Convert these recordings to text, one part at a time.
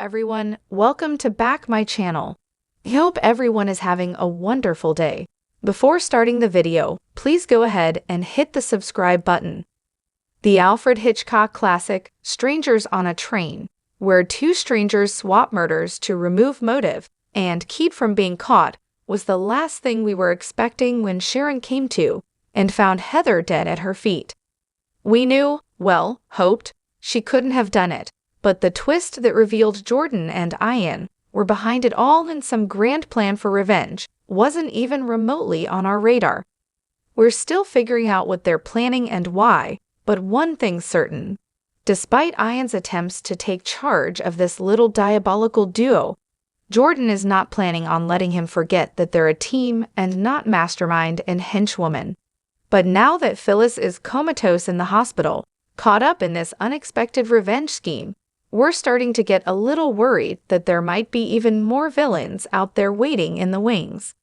everyone, welcome to back my channel. I hope everyone is having a wonderful day. Before starting the video, please go ahead and hit the subscribe button. The Alfred Hitchcock classic, Strangers on a Train, where two strangers swap murders to remove motive and keep from being caught, was the last thing we were expecting when Sharon came to and found Heather dead at her feet. We knew, well, hoped, she couldn't have done it, but the twist that revealed Jordan and Ian were behind it all in some grand plan for revenge wasn't even remotely on our radar. We're still figuring out what they're planning and why, but one thing's certain. Despite Ian's attempts to take charge of this little diabolical duo, Jordan is not planning on letting him forget that they're a team and not mastermind and henchwoman. But now that Phyllis is comatose in the hospital, caught up in this unexpected revenge scheme, we're starting to get a little worried that there might be even more villains out there waiting in the wings.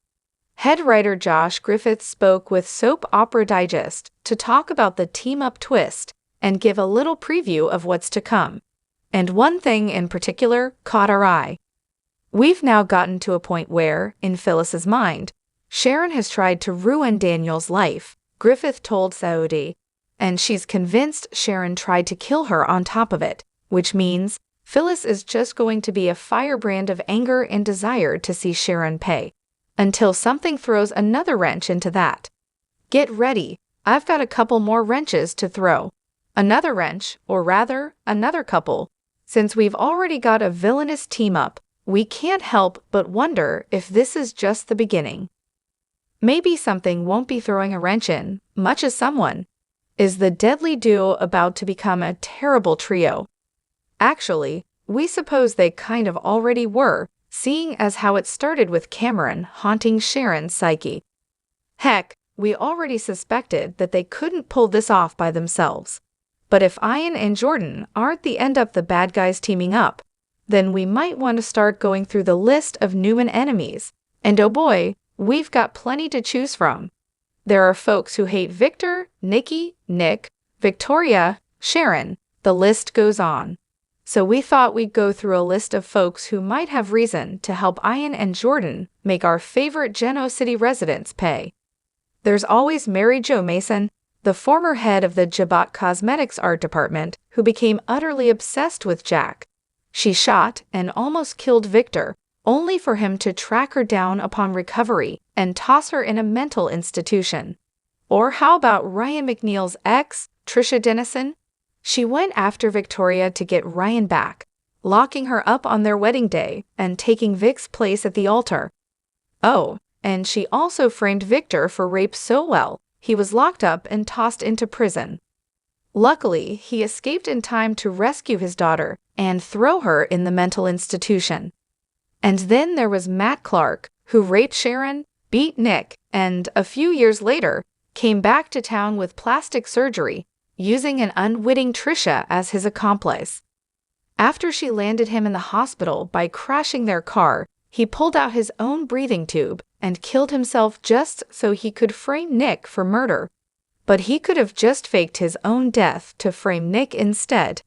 Head writer Josh Griffiths spoke with Soap Opera Digest to talk about the team-up twist and give a little preview of what's to come. And one thing in particular caught our eye. We've now gotten to a point where, in Phyllis's mind, Sharon has tried to ruin Daniel's life, Griffith told Saudi, and she's convinced Sharon tried to kill her on top of it, which means Phyllis is just going to be a firebrand of anger and desire to see Sharon pay, until something throws another wrench into that. Get ready, I've got a couple more wrenches to throw. Another wrench, or rather, another couple. Since we've already got a villainous team-up, we can't help but wonder if this is just the beginning. Maybe something won't be throwing a wrench in, much as someone. Is the deadly duo about to become a terrible trio? Actually, we suppose they kind of already were, seeing as how it started with Cameron haunting Sharon's psyche. Heck, we already suspected that they couldn't pull this off by themselves. But if Ian and Jordan aren't the end up the bad guys teaming up, then we might want to start going through the list of Newman enemies. And oh boy, we've got plenty to choose from. There are folks who hate Victor, Nikki, Nick, Victoria, Sharon, the list goes on. So we thought we'd go through a list of folks who might have reason to help Ian and Jordan make our favorite Geno City residents pay. There's always Mary Jo Mason, the former head of the Jabot Cosmetics art department, who became utterly obsessed with Jack. She shot and almost killed Victor, only for him to track her down upon recovery and toss her in a mental institution. Or how about Ryan McNeil's ex, Trisha Dennison? She went after Victoria to get Ryan back, locking her up on their wedding day and taking Vic's place at the altar. Oh, and she also framed Victor for rape so well, he was locked up and tossed into prison. Luckily, he escaped in time to rescue his daughter and throw her in the mental institution. And then there was Matt Clark, who raped Sharon, beat Nick, and, a few years later, came back to town with plastic surgery, using an unwitting Trisha as his accomplice. After she landed him in the hospital by crashing their car, he pulled out his own breathing tube and killed himself just so he could frame Nick for murder. But he could have just faked his own death to frame Nick instead.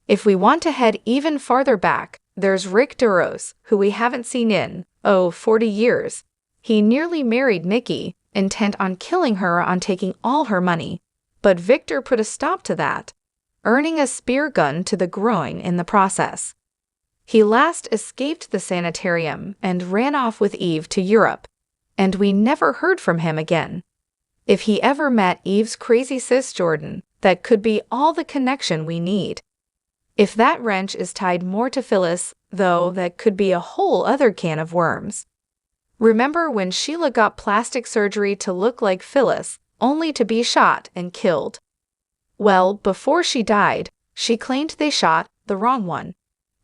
If we want to head even farther back, there's Rick Duros, who we haven't seen in, 40 years. He nearly married Nikki, intent on killing her on taking all her money. But Victor put a stop to that, earning a spear gun to the groin in the process. He last escaped the sanitarium and ran off with Eve to Europe, and we never heard from him again. If he ever met Eve's crazy sis Jordan, that could be all the connection we need. If that wrench is tied more to Phyllis, though, that could be a whole other can of worms. Remember when Sheila got plastic surgery to look like Phyllis, only to be shot and killed? Well, before she died, she claimed they shot the wrong one.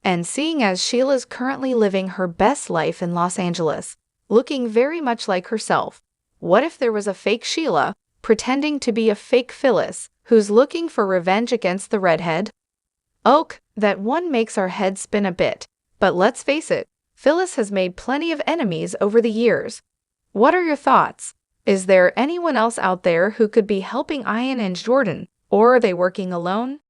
And seeing as Sheila's currently living her best life in Los Angeles, looking very much like herself, what if there was a fake Sheila, pretending to be a fake Phyllis, who's looking for revenge against the redhead? That one makes our head spin a bit, but let's face it, Phyllis has made plenty of enemies over the years. What are your thoughts? Is there anyone else out there who could be helping Ian and Jordan, or are they working alone?